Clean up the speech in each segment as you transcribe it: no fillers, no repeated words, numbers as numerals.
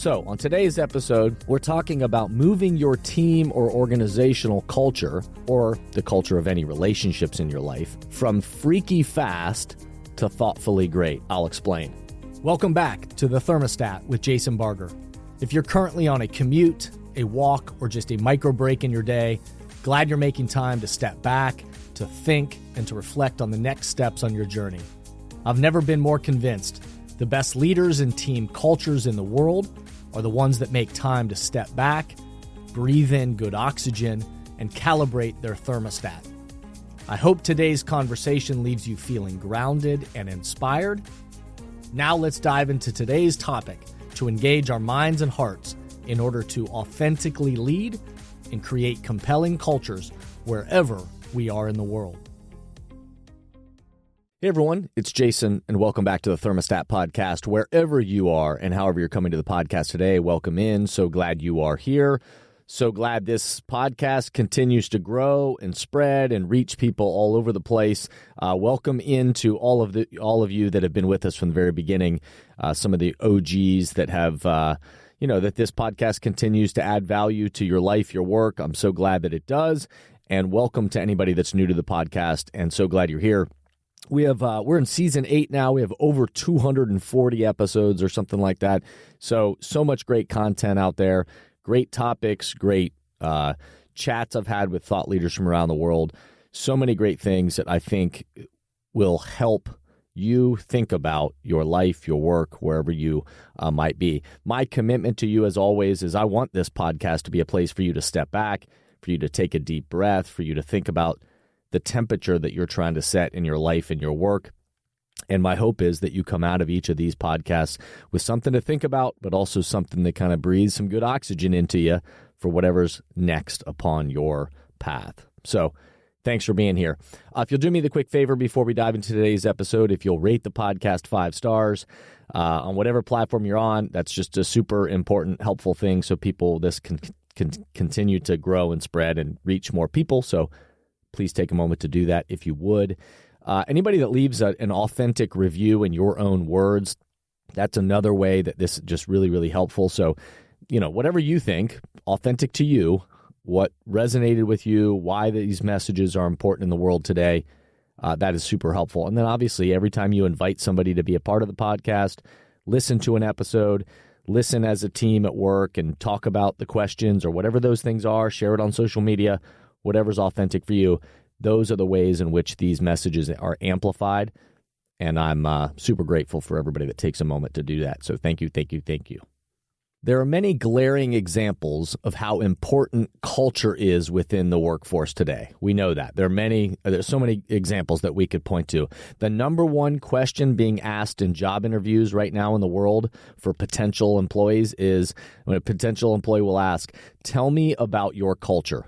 So, on today's episode, we're talking about moving your team or organizational culture, or the culture of any relationships in your life, from freaky fast to thoughtfully great. I'll explain. Welcome back to the Thermostat with Jason Barger. If you're currently on a commute, a walk, or just a micro break in your day, glad you're making time to step back, to think, and to reflect on the next steps on your journey. I've never been more convinced the best leaders and team cultures in the world are the ones that make time to step back, breathe in good oxygen, and calibrate their thermostat. I hope today's conversation leaves you feeling grounded and inspired. Now let's dive into today's topic to engage our minds and hearts in order to authentically lead and create compelling cultures wherever we are in the world. Hey everyone, it's Jason, and welcome back to the Thermostat Podcast. Wherever you are and however you're coming to the podcast today, welcome in. So glad you are here. So glad this podcast continues to grow and spread and reach people all over the place. Welcome into all of you that have been with us from the very beginning. Some of the OGs that have, that this podcast continues to add value to your life, your work. I'm so glad that it does. And welcome to anybody that's new to the podcast, and so glad you're here. We're in season 8 now. We have over 240 episodes or something like that. So much great content out there, great topics, great chats I've had with thought leaders from around the world. So many great things that I think will help you think about your life, your work, wherever you might be. My commitment to you, as always, is I want this podcast to be a place for you to step back, for you to take a deep breath, for you to think about the temperature that you're trying to set in your life and your work. And my hope is that you come out of each of these podcasts with something to think about, but also something that kind of breathes some good oxygen into you for whatever's next upon your path. So thanks for being here. If you'll do me the quick favor before we dive into today's episode, if you'll rate the podcast 5 stars on whatever platform you're on, that's just a super important, helpful thing so this can continue to grow and spread and reach more people. So please take a moment to do that if you would. Anybody that leaves an authentic review in your own words, that's another way that this is just really, really helpful. So, whatever you think, authentic to you, what resonated with you, why these messages are important in the world today, that is super helpful. And then obviously every time you invite somebody to be a part of the podcast, listen to an episode, listen as a team at work and talk about the questions or whatever those things are, share it on social media, whatever's authentic for you. Those are the ways in which these messages are amplified, and I'm super grateful for everybody that takes a moment to do that. So thank you, thank you, thank you. There are many glaring examples of how important culture is within the workforce today. We know that. There's so many examples that we could point to. The number one question being asked in job interviews right now in the world for potential employees is, when a potential employee will ask, "Tell me about your culture."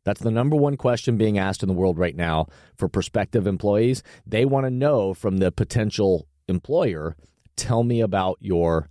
That's the number one question being asked in the world right now for prospective employees. They want to know from the potential employer, tell me about your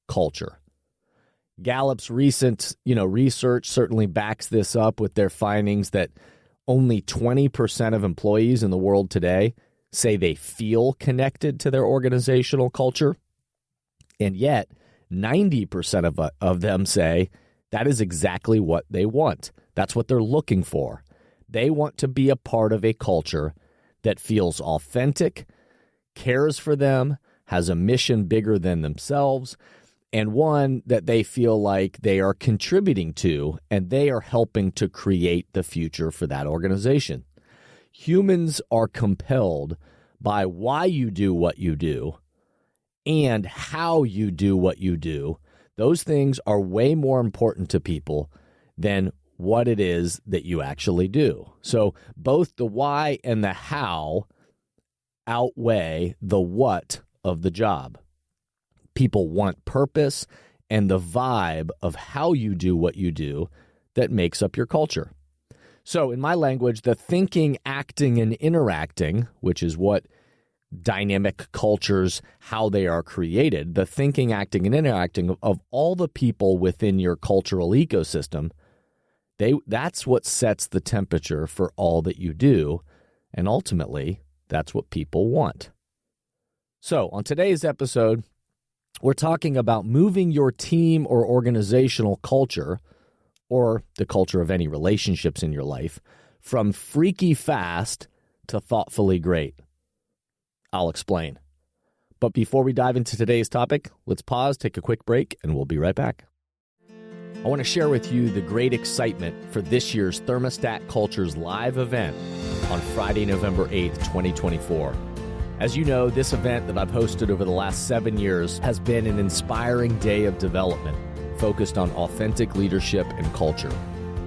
culture. Gallup's recent, research certainly backs this up with their findings that only 20% of employees in the world today say they feel connected to their organizational culture. And yet 90% of them say that is exactly what they want. That's what they're looking for. They want to be a part of a culture that feels authentic, cares for them, has a mission bigger than themselves, and one that they feel like they are contributing to and they are helping to create the future for that organization. Humans are compelled by why you do what you do and how you do what you do. Those things are way more important to people than what it is that you actually do. So both the why and the how outweigh the what of the job. People want purpose and the vibe of how you do what you do that makes up your culture. So in my language, the thinking, acting, and interacting, which is what dynamic cultures, how they are created, the thinking, acting, and interacting of all the people within your cultural ecosystem, that's what sets the temperature for all that you do, and ultimately, that's what people want. So on today's episode, We're talking about moving your team or organizational culture, or the culture of any relationships in your life, from freaky fast to thoughtfully great. I'll explain. But before we dive into today's topic, let's pause, take a quick break, and we'll be right back. I want to share with you the great excitement for this year's Thermostat Cultures live event on Friday, November 8th, 2024. As you know, this event that I've hosted over the last 7 years has been an inspiring day of development focused on authentic leadership and culture.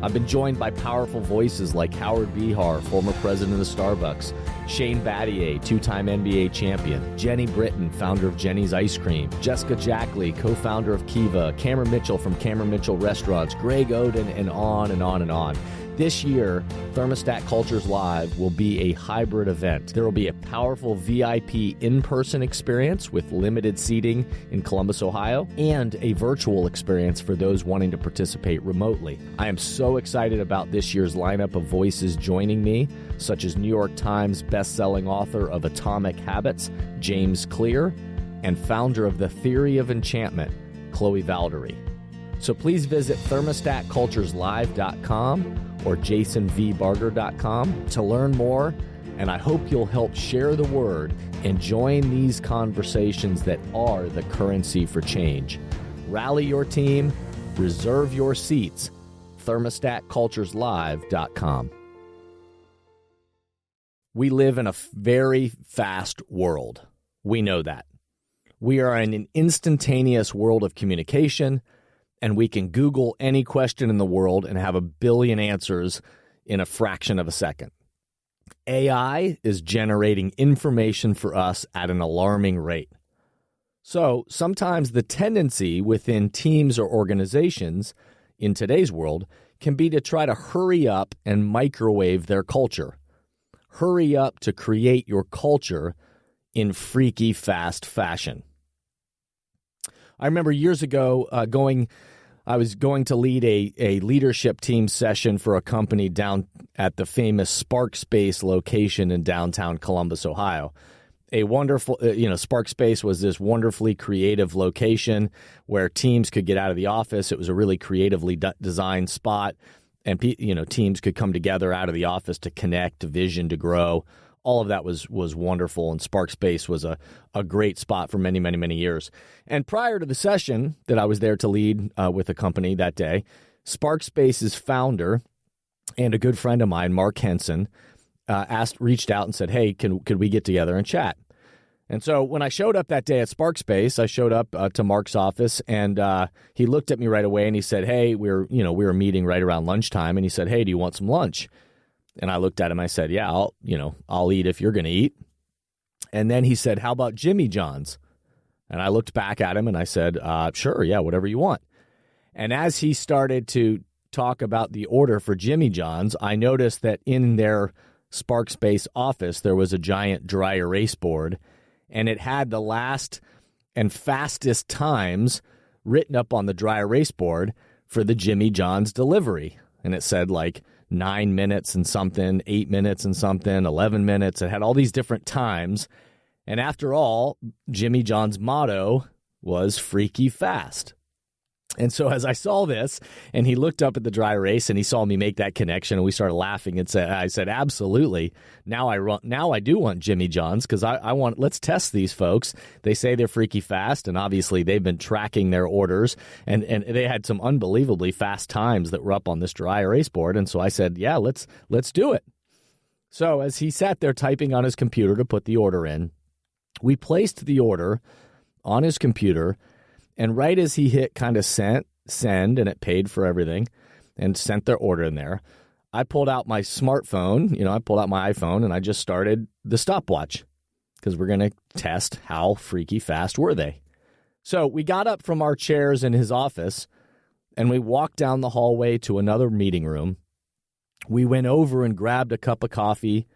I've been joined by powerful voices like Howard Behar, former president of Starbucks, Shane Battier, two-time NBA champion, Jenny Britton, founder of Jenny's Ice Cream, Jessica Jackley, co-founder of Kiva, Cameron Mitchell from Cameron Mitchell Restaurants, Greg Oden, and on and on and on. This year, Thermostat Cultures Live will be a hybrid event. There will be a powerful VIP in-person experience with limited seating in Columbus, Ohio, and a virtual experience for those wanting to participate remotely. I am so excited about this year's lineup of voices joining me, such as New York Times bestselling author of Atomic Habits, James Clear, and founder of The Theory of Enchantment, Chloe Valdery. So please visit thermostatcultureslive.com or jasonvbarger.com to learn more, and I hope you'll help share the word and join these conversations that are the currency for change. Rally your team, reserve your seats, thermostatcultureslive.com. We live in a very fast world. We know that. We are in an instantaneous world of communication, and we can Google any question in the world and have a billion answers in a fraction of a second. AI is generating information for us at an alarming rate. So sometimes the tendency within teams or organizations in today's world can be to try to hurry up and microwave their culture. Hurry up to create your culture in freaky fast fashion. I remember years ago I was going to lead a leadership team session for a company down at the famous Spark Space location in downtown Columbus, Ohio. A wonderful, Spark Space was this wonderfully creative location where teams could get out of the office. It was a really creatively designed spot, and teams could come together out of the office to connect, to vision, to grow. All of that was wonderful, and Spark Space was a great spot for many, many, many years. And prior to the session that I was there to lead with the company that day, Spark Space's founder and a good friend of mine, Mark Henson, reached out and said, "Hey, could we get together and chat?" And so when I showed up that day at Spark Space, I showed up to Mark's office, and he looked at me right away and he said, "Hey, we were meeting right around lunchtime," and he said, "Hey, do you want some lunch?" And I looked at him. I said, "Yeah, I'll eat if you're going to eat." And then he said, "How about Jimmy John's?" And I looked back at him and I said, "Sure, yeah, whatever you want." And as he started to talk about the order for Jimmy John's, I noticed that in their Spark Space office there was a giant dry erase board, and it had the last and fastest times written up on the dry erase board for the Jimmy John's delivery. And it said 9 minutes and something, 8 minutes and something, 11 minutes. It had all these different times. And after all, Jimmy John's motto was freaky fast. And so as I saw this, and he looked up at the dry erase and he saw me make that connection, and we started laughing, and I said, "Absolutely. Now I do want Jimmy John's, because let's test these folks. They say they're freaky fast, and obviously they've been tracking their orders, and they had some unbelievably fast times that were up on this dry erase board." And so I said, "Yeah, let's do it." So as he sat there typing on his computer to put the order in, we placed the order on his computer. And right as he hit kind of send, and it paid for everything and sent their order in there, I pulled out my smartphone, I pulled out my iPhone, and I just started the stopwatch, because we're going to test how freaky fast were they. So we got up from our chairs in his office, and we walked down the hallway to another meeting room. We went over and grabbed a cup of coffee,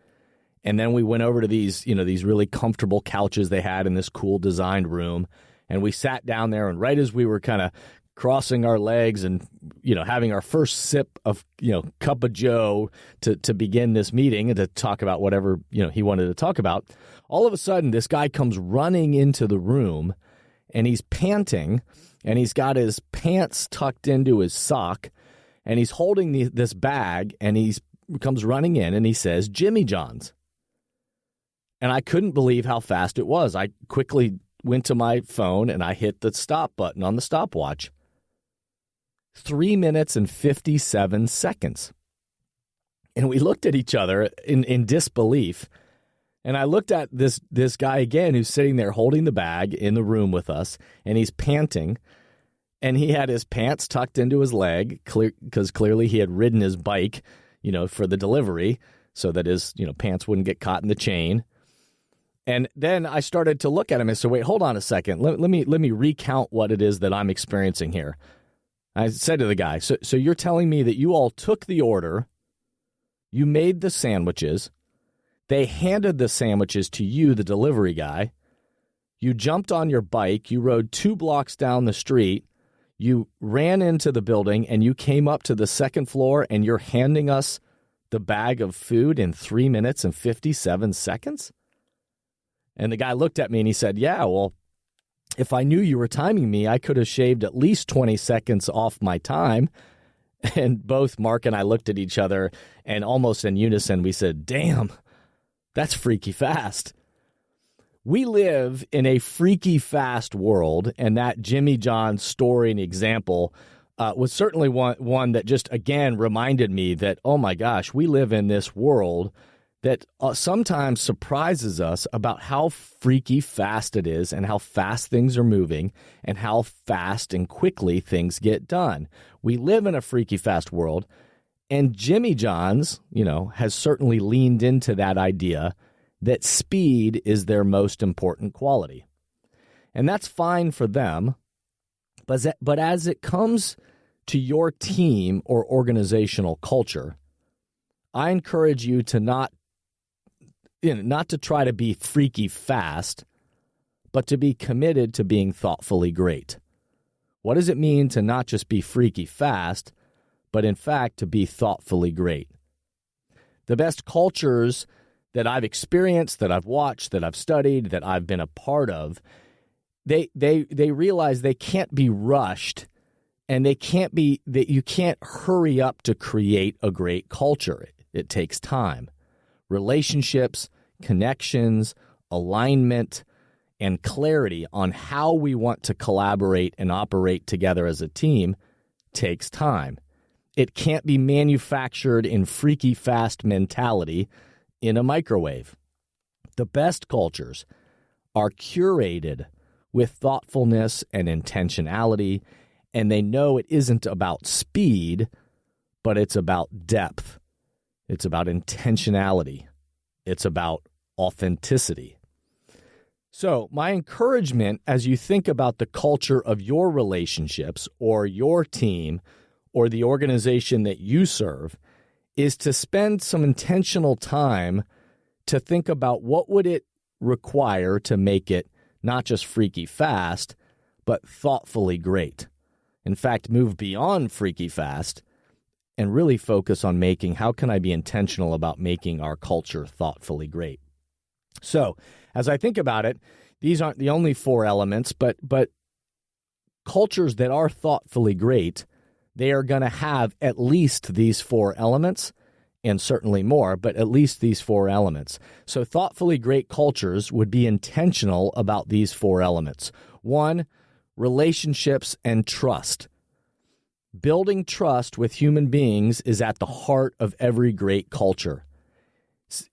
and then we went over to these really comfortable couches they had in this cool designed room. And we sat down there, and right as we were kind of crossing our legs and, having our first sip of, cup of joe to begin this meeting and to talk about whatever, he wanted to talk about, all of a sudden this guy comes running into the room, and he's panting, and he's got his pants tucked into his sock, and he's holding this bag, and he comes running in, and he says, "Jimmy John's." And I couldn't believe how fast it was. I quickly went to my phone, and I hit the stop button on the stopwatch. 3 minutes and 57 seconds. And we looked at each other in disbelief. And I looked at this guy again who's sitting there holding the bag in the room with us, and he's panting. And he had his pants tucked into his leg because clearly he had ridden his bike, for the delivery so that his, pants wouldn't get caught in the chain. And then I started to look at him and say, wait, hold on a second. Let me recount what it is that I'm experiencing here. I said to the guy, so you're telling me that you all took the order, you made the sandwiches, they handed the sandwiches to you, the delivery guy, you jumped on your bike, you rode 2 blocks down the street, you ran into the building, and you came up to the second floor, and you're handing us the bag of food in 3 minutes and 57 seconds? And the guy looked at me and he said, yeah, well, if I knew you were timing me, I could have shaved at least 20 seconds off my time. And both Mark and I looked at each other, and almost in unison, we said, damn, that's freaky fast. We live in a freaky fast world, and that Jimmy John's story and example was certainly one that just, again, reminded me that, oh my gosh, we live in this world that sometimes surprises us about how freaky fast it is and how fast things are moving and how fast and quickly things get done. We live in a freaky fast world, and Jimmy John's, has certainly leaned into that idea that speed is their most important quality. And that's fine for them, but as it comes to your team or organizational culture, I encourage you to not to try to be freaky fast, but to be committed to being thoughtfully great. What does it mean to not just be freaky fast, but in fact to be thoughtfully great? The best cultures that I've experienced, that I've watched, that I've studied, that I've been a part of, they realize they can't be rushed, and that you can't hurry up to create a great culture. It takes time. Relationships, connections, alignment, and clarity on how we want to collaborate and operate together as a team takes time. It can't be manufactured in freaky fast mentality in a microwave. The best cultures are curated with thoughtfulness and intentionality, and they know it isn't about speed, but it's about depth. It's about intentionality. It's about authenticity. So my encouragement as you think about the culture of your relationships or your team or the organization that you serve is to spend some intentional time to think about what would it require to make it not just freaky fast, but thoughtfully great. In fact, move beyond freaky fast and really focus on how can I be intentional about making our culture thoughtfully great? So, as I think about it, these aren't the only 4 elements, but cultures that are thoughtfully great, they are going to have at least these 4 elements, and certainly more, but at least these 4 elements. So thoughtfully great cultures would be intentional about these 4 elements. 1, relationships and trust. Building trust with human beings is at the heart of every great culture.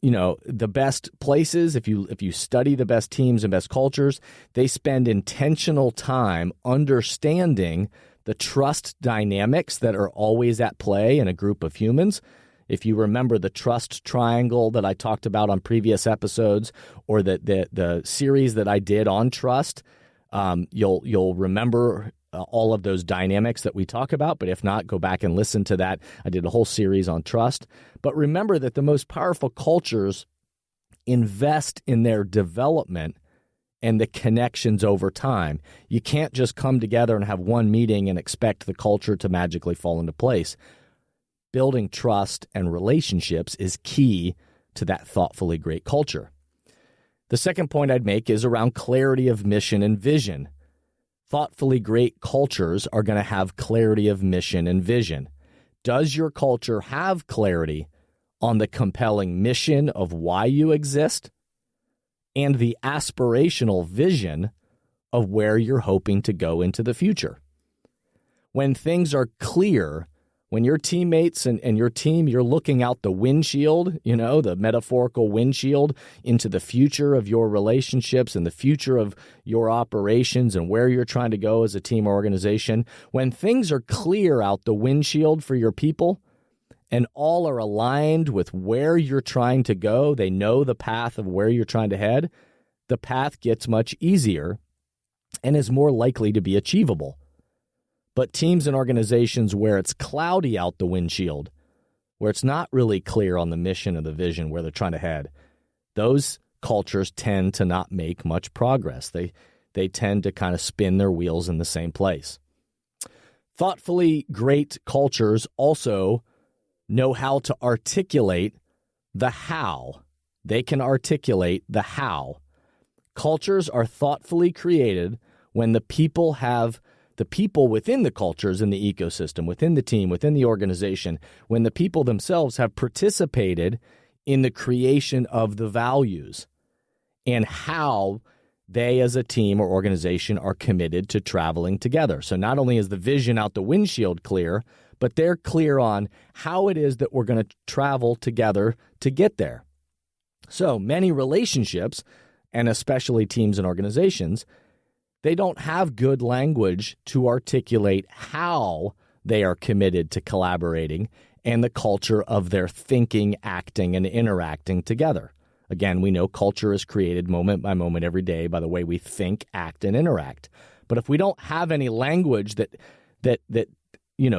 The best places, if you study the best teams and best cultures, they spend intentional time understanding the trust dynamics that are always at play in a group of humans. If you remember the trust triangle that I talked about on previous episodes, or the series that I did on trust, you'll remember all of those dynamics that we talk about. But if not, go back and listen to that. I did a whole series on trust. But remember that the most powerful cultures invest in their development and the connections over time. You can't just come together and have one meeting and expect the culture to magically fall into place. Building trust and relationships is key to that thoughtfully great culture. The second point I'd make is around clarity of mission and vision. Thoughtfully great cultures are going to have clarity of mission and vision. Does your culture have clarity on the compelling mission of why you exist and the aspirational vision of where you're hoping to go into the future? When things are clear, when your teammates and your team, you're looking out the windshield, the metaphorical windshield into the future of your relationships and the future of your operations and where you're trying to go as a team or organization. When things are clear out the windshield for your people and all are aligned with where you're trying to go, they know the path of where you're trying to head, the path gets much easier and is more likely to be achievable. But teams and organizations where it's cloudy out the windshield, where it's not really clear on the mission or the vision where they're trying to head, those cultures tend to not make much progress. They tend to kind of spin their wheels in the same place. Thoughtfully great cultures also know how to articulate the how. They can articulate the how. Cultures are thoughtfully created when the people within the cultures in the ecosystem, within the team, within the organization, when the people themselves have participated in the creation of the values and how they as a team or organization are committed to traveling together. So not only is the vision out the windshield clear, but they're clear on how it is that we're going to travel together to get there. So many relationships, and especially teams and organizations, they don't have good language to articulate how they are committed to collaborating and the culture of their thinking, acting, and interacting together. Again, we know culture is created moment by moment every day by the way we think, act, and interact. But if we don't have any language that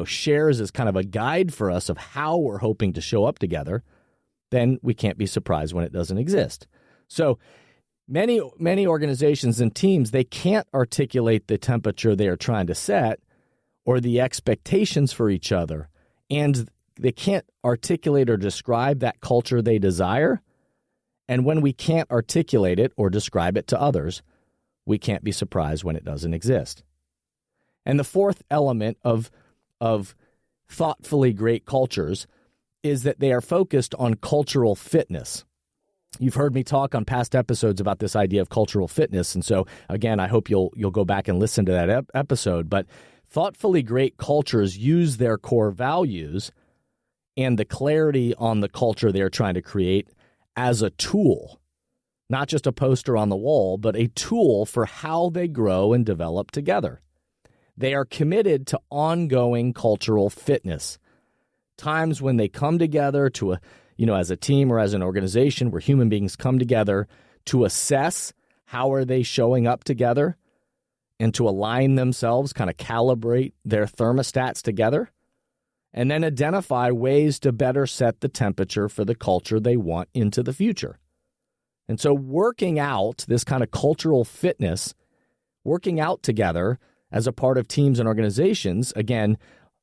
shares as kind of a guide for us of how we're hoping to show up together, then we can't be surprised when it doesn't exist. So Many organizations and teams, they can't articulate the temperature they are trying to set or the expectations for each other, and they can't articulate or describe that culture they desire. And when we can't articulate it or describe it to others, we can't be surprised when it doesn't exist. And the fourth element of thoughtfully great cultures is that they are focused on cultural fitness. You've heard me talk on past episodes about this idea of cultural fitness. And so, again, I hope you'll go back and listen to that episode. But thoughtfully great cultures use their core values and the clarity on the culture they're trying to create as a tool, not just a poster on the wall, but a tool for how they grow and develop together. They are committed to ongoing cultural fitness, times when they come together to as a team or as an organization where human beings come together to assess how are they showing up together and to align themselves, kind of calibrate their thermostats together, and then identify ways to better set the temperature for the culture they want into the future. And so working out this kind of cultural fitness, working out together as a part of teams and organizations, again,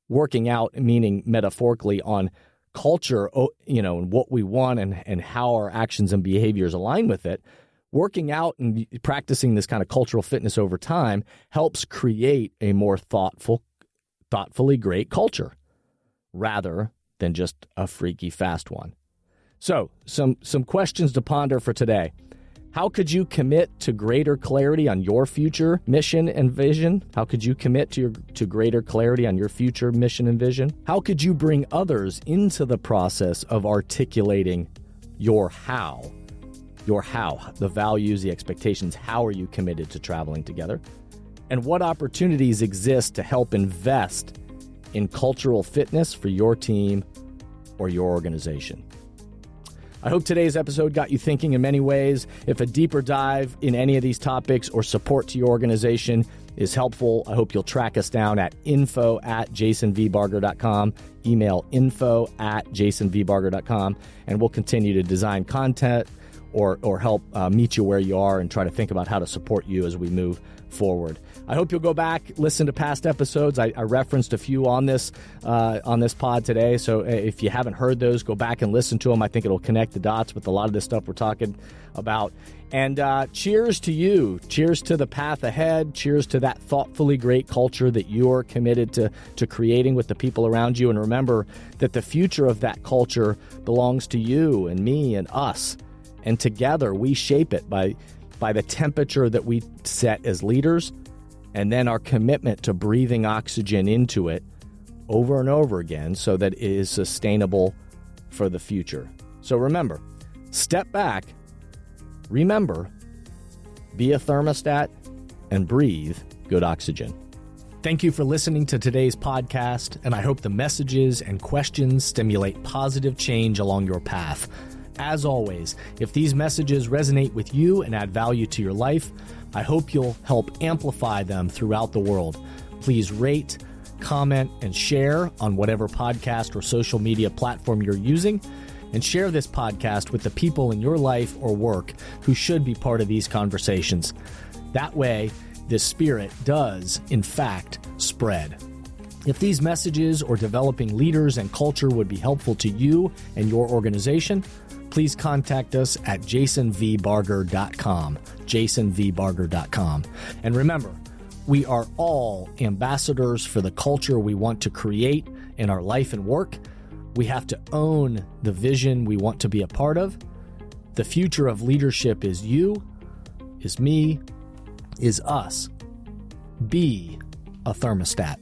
working out meaning metaphorically on culture, and what we want and how our actions and behaviors align with it, working out and practicing this kind of cultural fitness over time helps create a more thoughtfully great culture rather than just a freaky fast one. So some questions to ponder for today. How could you commit to greater clarity on your future mission and vision? How could you commit to greater clarity on your future mission and vision? How could you bring others into the process of articulating your how, the values, the expectations? How are you committed to traveling together? And what opportunities exist to help invest in cultural fitness for your team or your organization? I hope today's episode got you thinking in many ways. If a deeper dive in any of these topics or support to your organization is helpful, I hope you'll track us down at info@jasonvbarger.com, email info@jasonvbarger.com, and we'll continue to design content or help meet you where you are and try to think about how to support you as we move forward. I hope you'll go back, listen to past episodes. I referenced a few on this pod today, so if you haven't heard those, go back and listen to them. I think it'll connect the dots with a lot of this stuff we're talking about. And cheers to you. Cheers to the path ahead. Cheers to that thoughtfully great culture that you're committed to creating with the people around you. And remember that the future of that culture belongs to you and me and us. And together we shape it by the temperature that we set as leaders, and then our commitment to breathing oxygen into it over and over again so that it is sustainable for the future. So remember, step back, remember, be a thermostat, and breathe good oxygen. Thank you for listening to today's podcast, and I hope the messages and questions stimulate positive change along your path. As always, if these messages resonate with you and add value to your life, I hope you'll help amplify them throughout the world. Please rate, comment, and share on whatever podcast or social media platform you're using, and share this podcast with the people in your life or work who should be part of these conversations. That way, this spirit does, in fact, spread. If these messages or developing leaders and culture would be helpful to you and your organization, please contact us at jasonvbarger.com, jasonvbarger.com. And remember, we are all ambassadors for the culture we want to create in our life and work. We have to own the vision we want to be a part of. The future of leadership is you, is me, is us. Be a thermostat.